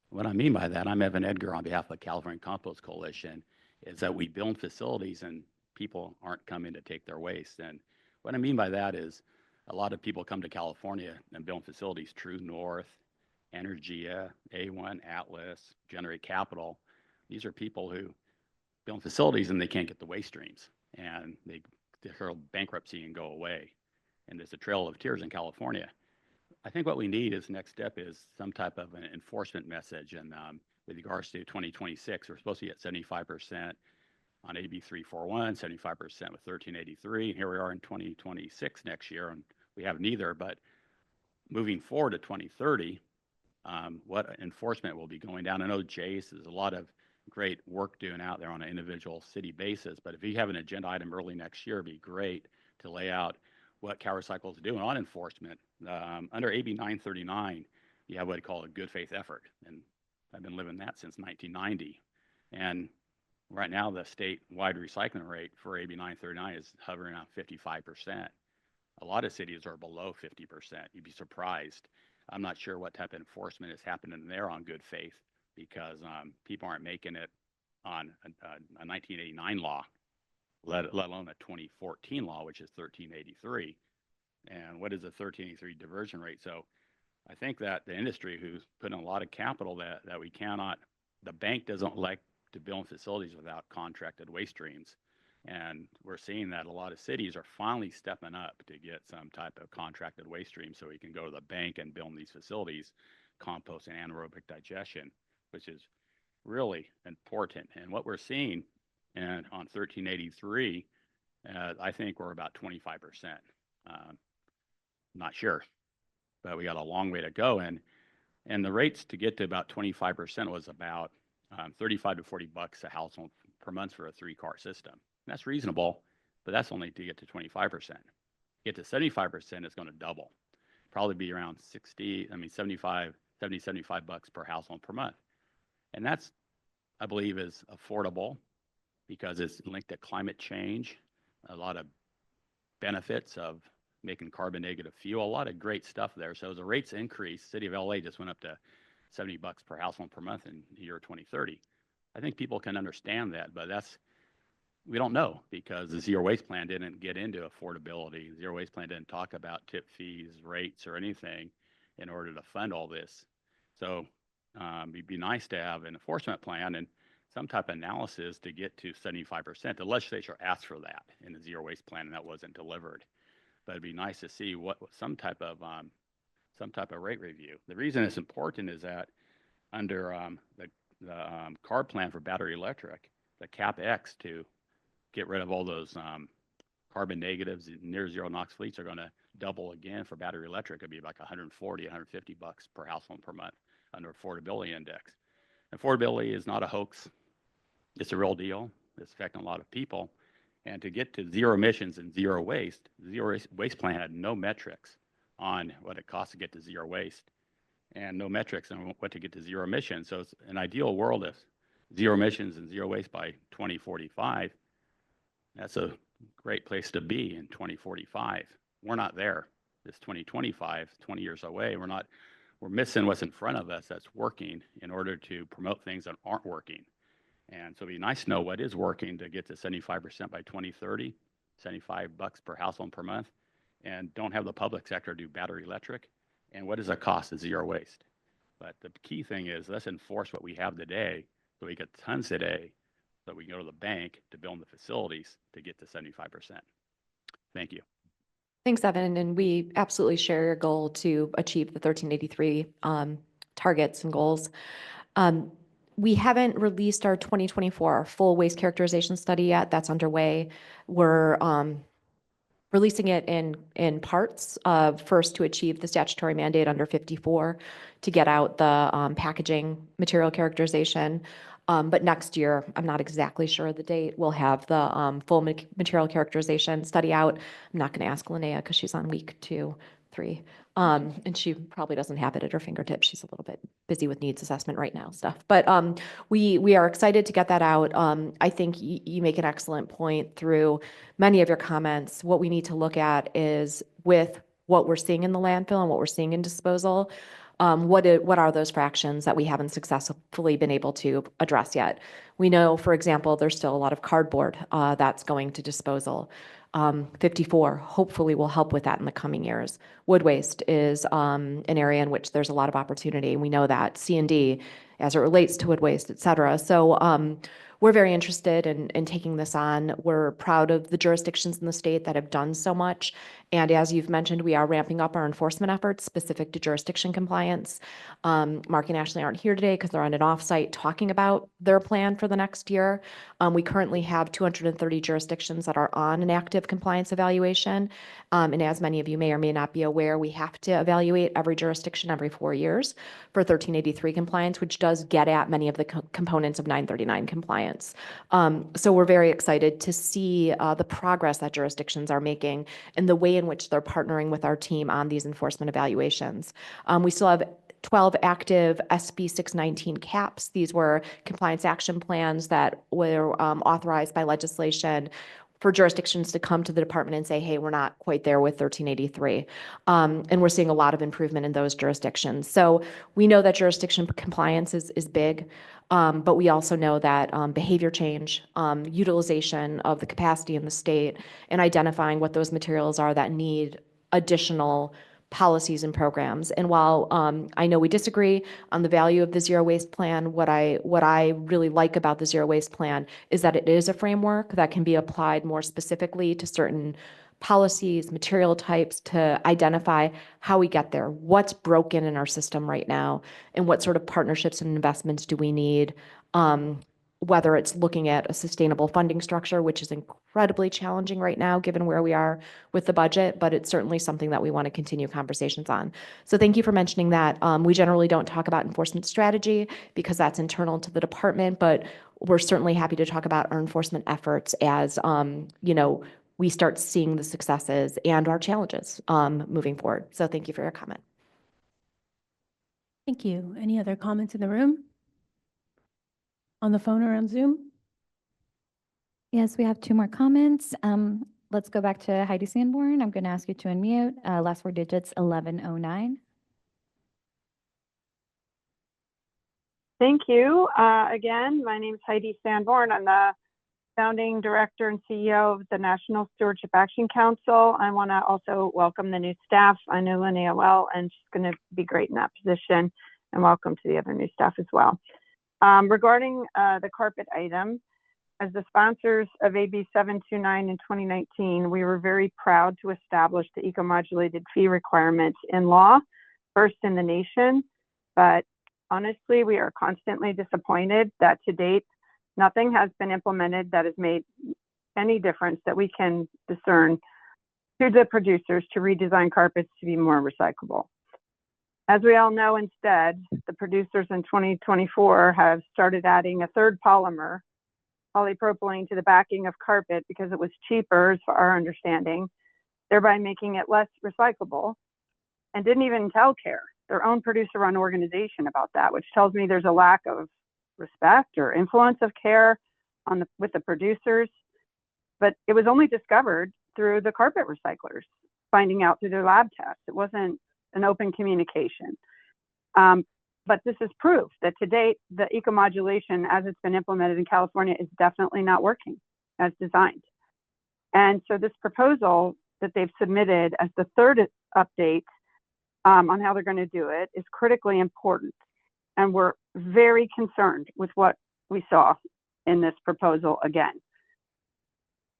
What I mean by that, I'm Evan Edgar on behalf of the California Compost Coalition, is that we build facilities and people aren't coming to take their waste. And what I mean by that is a lot of people come to California and build facilities, True North, Energia, A1, Atlas, Generate Capital. These are people who build facilities and they can't get the waste streams, and they declare bankruptcy and go away. And there's a trail of tears in California. I think what we need is next step is some type of an enforcement message. And with regards to 2026, we're supposed to get 75% on AB 341, 75% with 1383. And here we are in 2026 next year, and we have neither. But moving forward to 2030, what enforcement will be going down? I know Jace is a lot of great work doing out there on an individual city basis, but if you have an agenda item early next year, it'd be great to lay out what CalRecycle is doing on enforcement. Under AB 939, you have what I call a good faith effort, and I've been living that since 1990. And right now, the statewide recycling rate for AB 939 is hovering around 55%. A lot of cities are below 50%. You'd be surprised. I'm not sure what type of enforcement is happening there on good faith because people aren't making it on a 1989 law, let alone a 2014 law, which is 1383. And what is a 1383 diversion rate? So I think that the industry who's putting a lot of capital that we cannot, the bank doesn't like to build facilities without contracted waste streams. And we're seeing that a lot of cities are finally stepping up to get some type of contracted waste stream so we can go to the bank and build these facilities, compost and anaerobic digestion, which is really important. And what we're seeing on 1383, I think we're about 25%. Not sure, but we got a long way to go. And the rates to get to about 25% was about 35 to 40 bucks a household per month for a 3-car system. And that's reasonable, but that's only to get to 25%. Get to 75%, it's going to double. Probably be around 75 bucks per household per month. And that's, I believe, is affordable because it's linked to climate change, a lot of benefits of making carbon negative fuel, a lot of great stuff there. So as the rates increase, City of LA just went up to 70 bucks per household per month in the year 2030. I think people can understand that, but we don't know because the zero waste plan didn't get into affordability. Zero waste plan didn't talk about tip fees, rates, or anything in order to fund all this. So it'd be nice to have an enforcement plan and some type of analysis to get to 75%. The legislature asked for that in the zero waste plan, and that wasn't delivered. But it'd be nice to see what some type of rate review. The reason it's important is that under the CARB plan for battery electric, the CapEx to get rid of all those carbon negatives, near zero NOx fleets are going to double again for battery electric. It'd be like 140, 150 bucks per household per month under affordability index. Affordability is not a hoax. It's a real deal. It's affecting a lot of people. And to get to zero emissions and zero waste, the zero waste plan had no metrics on what it costs to get to zero waste and no metrics on what to get to zero emissions. So it's an ideal world if zero emissions and zero waste by 2045. That's a great place to be in 2045. We're not there. It's 2025, 20 years away. We're missing what's in front of us that's working in order to promote things that aren't working. And so it'd be nice to know what is working to get to 75% by 2030, 75 bucks per household per month, and don't have the public sector do battery electric. And what does that cost of zero waste? But the key thing is let's enforce what we have today so we get tons today so we can go to the bank to build the facilities to get to 75%. Thank you. Thanks, Evan. And we absolutely share your goal to achieve the 1383 targets and goals. We haven't released our 2024 full waste characterization study yet. That's underway. We're releasing it in parts, first to achieve the statutory mandate under 54 to get out the packaging material characterization. But next year, I'm not exactly sure of the date, we'll have the full material characterization study out. I'm not going to ask Linnea because she's on week 2, 3. And she probably doesn't have it at her fingertips. She's a little bit busy with needs assessment right now stuff. But we are excited to get that out. I think you make an excellent point through many of your comments. What we need to look at is with what we're seeing in the landfill and what we're seeing in disposal, what are those fractions that we haven't successfully been able to address yet? We know, for example, there's still a lot of cardboard that's going to disposal. 54 hopefully will help with that in the coming years. Wood waste is an area in which there's a lot of opportunity. We know that C&D as it relates to wood waste, et cetera. So we're very interested in taking this on. We're proud of the jurisdictions in the state that have done so much. And as you've mentioned, we are ramping up our enforcement efforts specific to jurisdiction compliance. Mark and Ashley aren't here today because they're on an offsite talking about their plan for the next year. We currently have 230 jurisdictions that are on an active compliance evaluation. And as many of you may or may not be aware, we have to evaluate every jurisdiction every 4 years for 1383 compliance, which does get at many of the components of 939 compliance. So we're very excited to see the progress that jurisdictions are making and the way in which they're partnering with our team on these enforcement evaluations. We still have 12 active SB 619 caps. These were compliance action plans that were authorized by legislation for jurisdictions to come to the department and say, hey, we're not quite there with 1383. And we're seeing a lot of improvement in those jurisdictions. So we know that jurisdiction compliance is big, but we also know that behavior change, utilization of the capacity in the state, and identifying what those materials are that need additional policies and programs. And while I know we disagree on the value of the zero waste plan, what I really like about the zero waste plan is that it is a framework that can be applied more specifically to certain policies, material types, to identify how we get there, what's broken in our system right now, and what sort of partnerships and investments do we need. Whether it's looking at a sustainable funding structure, which is incredibly challenging right now, given where we are with the budget, but it's certainly something that we want to continue conversations on. So thank you for mentioning that. We generally don't talk about enforcement strategy because that's internal to the department, but we're certainly happy to talk about our enforcement efforts as, we start seeing the successes and our challenges moving forward. So thank you for your comment. Thank you. Any other comments in the room? On the phone or on Zoom? Yes, we have 2 more comments. Let's go back to Heidi Sanborn. I'm going to ask you to unmute. Last 4 digits, 1109. Thank you. Again, my name is Heidi Sanborn. I'm the founding director and CEO of the National Stewardship Action Council. I want to also welcome the new staff. I know Linnea well, and she's going to be great in that position. And welcome to the other new staff as well. Regarding the carpet item, as the sponsors of AB 729 in 2019, we were very proud to establish the eco-modulated fee requirements in law, first in the nation. But honestly, we are constantly disappointed that to date, nothing has been implemented that has made any difference that we can discern to the producers to redesign carpets to be more recyclable. As we all know, instead, the producers in 2024 have started adding a third polymer, polypropylene, to the backing of carpet because it was cheaper, as far as our understanding, thereby making it less recyclable, and didn't even tell CARE, their own producer-run organization, about that, which tells me there's a lack of respect or influence of CARE with the producers. But it was only discovered through the carpet recyclers, finding out through their lab tests. It wasn't an open communication. But this is proof that to date, the eco-modulation as it's been implemented in California is definitely not working as designed. And so this proposal that they've submitted as the third update on how they're going to do it is critically important. And we're very concerned with what we saw in this proposal again.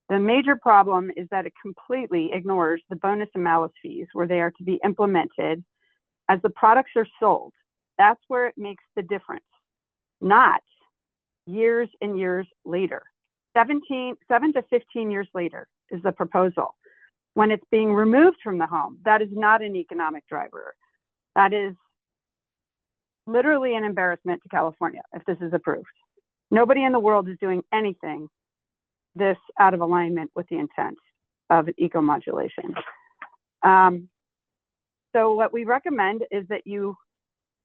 The major problem is that it completely ignores the bonus and malus fees where they are to be implemented as the products are sold. That's where it makes the difference, not years and years later. 7 to 15 years later is the proposal. When it's being removed from the home, that is not an economic driver. That is literally an embarrassment to California if this is approved. Nobody in the world is doing anything this out of alignment with the intent of eco-modulation. So what we recommend is that you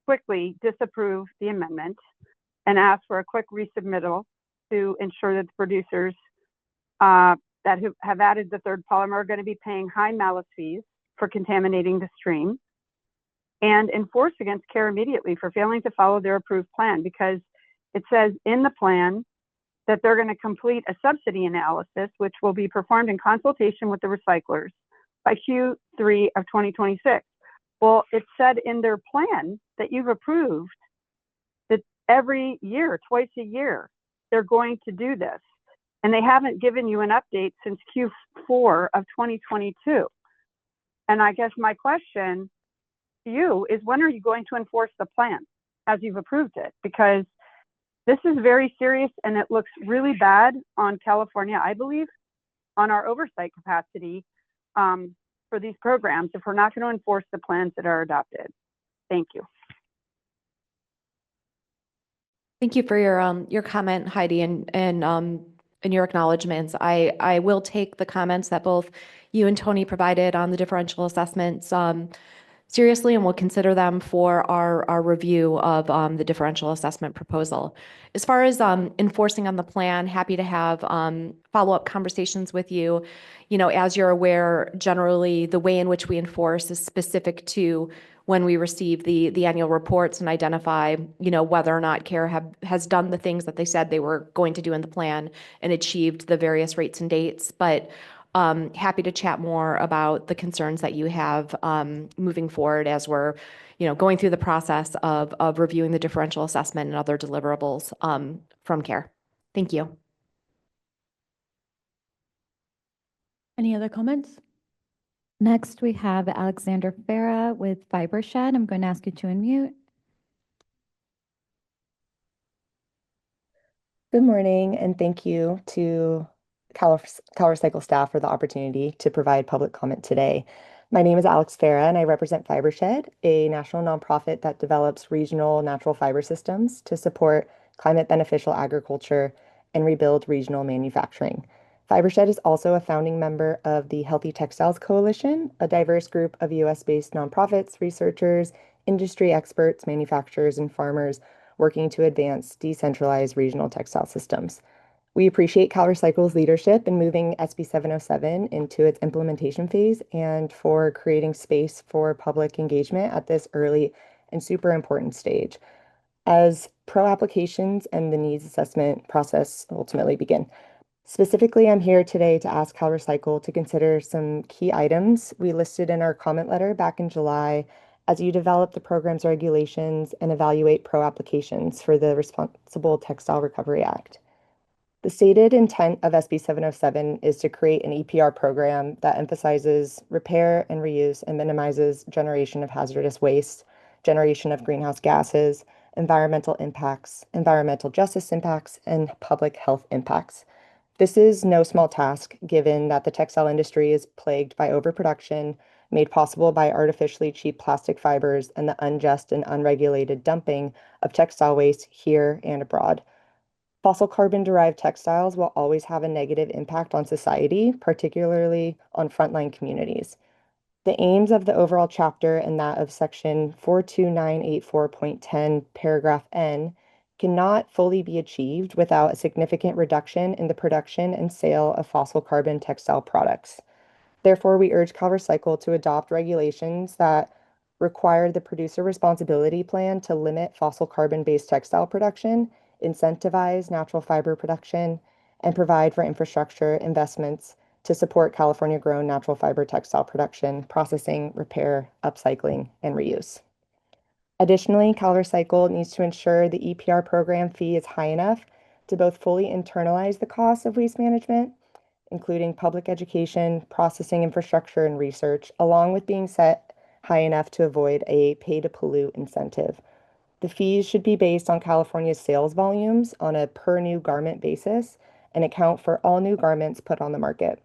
quickly disapprove the amendment and ask for a quick resubmittal to ensure that the producers that have added the third polymer are going to be paying high malus fees for contaminating the stream, and enforce against CARE immediately for failing to follow their approved plan, because it says in the plan that they're going to complete a subsidy analysis, which will be performed in consultation with the recyclers by Q3 of 2026. Well, it said in their plan that you've approved that every year, twice a year, they're going to do this. And they haven't given you an update since Q4 of 2022. And I guess my question to you is, when are you going to enforce the plan as you've approved it? Because this is very serious, and it looks really bad on California, I believe, on our oversight capacity for these programs if we're not going to enforce the plans that are adopted. Thank you. Thank you for your comment, Heidi, and your acknowledgments. I will take the comments that both you and Tony provided on the differential assessments. seriously, and we'll consider them for our review of the differential assessment proposal. As far as enforcing on the plan, happy to have follow-up conversations with you. As you're aware, generally the way in which we enforce is specific to when we receive the annual reports and identify, whether or not CARE has done the things that they said they were going to do in the plan and achieved the various rates and dates. But happy to chat more about the concerns that you have moving forward as we're, going through the process of reviewing the differential assessment and other deliverables from CARE. Thank you. Any other comments? Next, we have Alexander Farah with FiberShed. I'm going to ask you to unmute. Good morning, and thank you to CalRecycle staff for the opportunity to provide public comment today. My name is Alex Farah, and I represent FiberShed, a national nonprofit that develops regional natural fiber systems to support climate beneficial agriculture and rebuild regional manufacturing. FiberShed is also a founding member of the Healthy Textiles Coalition, a diverse group of US-based nonprofits, researchers, industry experts, manufacturers, and farmers working to advance decentralized regional textile systems. We appreciate CalRecycle's leadership in moving SB 707 into its implementation phase and for creating space for public engagement at this early and super important stage as pro applications and the needs assessment process ultimately begin. Specifically, I'm here today to ask CalRecycle to consider some key items we listed in our comment letter back in July as you develop the program's regulations and evaluate pro applications for the Responsible Textile Recovery Act. The stated intent of SB 707 is to create an EPR program that emphasizes repair and reuse and minimizes generation of hazardous waste, generation of greenhouse gases, environmental impacts, environmental justice impacts, and public health impacts. This is no small task, given that the textile industry is plagued by overproduction, made possible by artificially cheap plastic fibers and the unjust and unregulated dumping of textile waste here and abroad. Fossil carbon-derived textiles will always have a negative impact on society, particularly on frontline communities. The aims of the overall chapter and that of Section 42984.10, paragraph N, cannot fully be achieved without a significant reduction in the production and sale of fossil carbon textile products. Therefore, we urge CalRecycle to adopt regulations that require the producer responsibility plan to limit fossil carbon-based textile production, incentivize natural fiber production, and provide for infrastructure investments to support California-grown natural fiber textile production, processing, repair, upcycling, and reuse. Additionally, CalRecycle needs to ensure the EPR program fee is high enough to both fully internalize the costs of waste management, including public education, processing infrastructure, and research, along with being set high enough to avoid a pay-to-pollute incentive. The fees should be based on California's sales volumes on a per new garment basis and account for all new garments put on the market.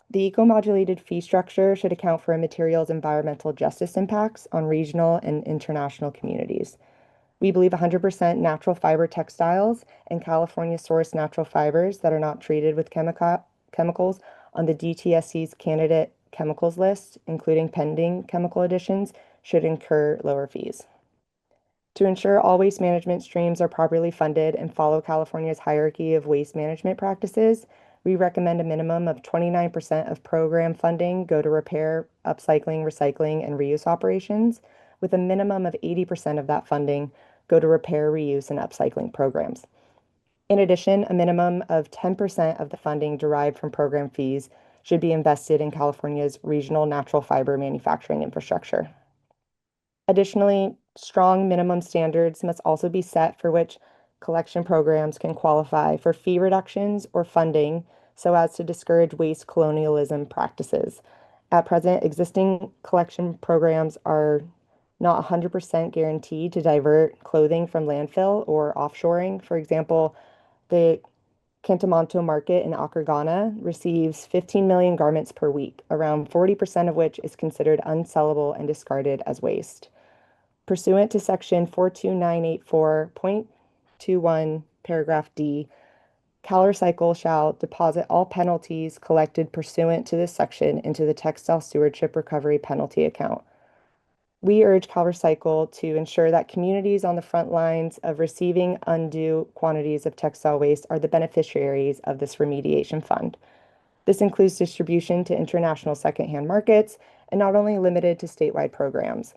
The eco-modulated fee structure should account for a material's environmental justice impacts on regional and international communities. We believe 100% natural fiber textiles and California-sourced natural fibers that are not treated with chemicals on the DTSC's candidate chemicals list, including pending chemical additions, should incur lower fees. To ensure all waste management streams are properly funded and follow California's hierarchy of waste management practices, we recommend a minimum of 29% of program funding go to repair, upcycling, recycling, and reuse operations, with a minimum of 80% of that funding go to repair, reuse, and upcycling programs. In addition, a minimum of 10% of the funding derived from program fees should be invested in California's regional natural fiber manufacturing infrastructure. Additionally, strong minimum standards must also be set for which collection programs can qualify for fee reductions or funding so as to discourage waste colonialism practices. At present, existing collection programs are not 100% guaranteed to divert clothing from landfill or offshoring. For example, the Cantamonto market in Acargana receives 15 million garments per week, around 40% of which is considered unsellable and discarded as waste. Pursuant to Section 42984.21, paragraph D, CalRecycle shall deposit all penalties collected pursuant to this section into the Textile Stewardship Recovery Penalty Account. We urge CalRecycle to ensure that communities on the front lines of receiving undue quantities of textile waste are the beneficiaries of this remediation fund. This includes distribution to international secondhand markets and not only limited to statewide programs.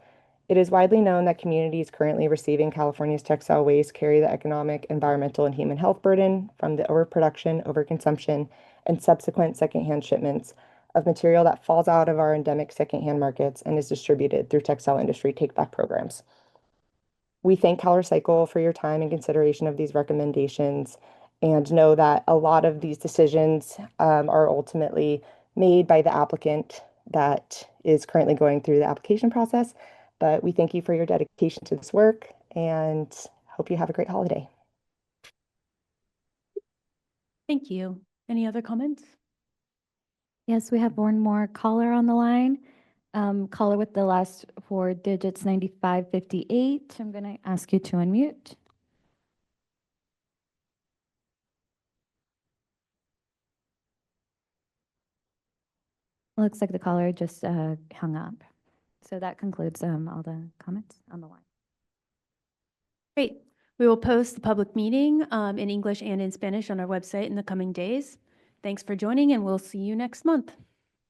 It is widely known that communities currently receiving California's textile waste carry the economic, environmental, and human health burden from the overproduction, overconsumption, and subsequent secondhand shipments of material that falls out of our endemic secondhand markets and is distributed through textile industry take-back programs. We thank CalRecycle for your time and consideration of these recommendations and know that a lot of these decisions are ultimately made by the applicant that is currently going through the application process. But we thank you for your dedication to this work and hope you have a great holiday. Thank you. Any other comments? Yes, we have one more caller on the line. Caller with the last four digits, 9558. I'm going to ask you to unmute. Looks like the caller just hung up. So that concludes all the comments on the line. Great. We will post the public meeting in English and in Spanish on our website in the coming days. Thanks for joining, and we'll see you next month.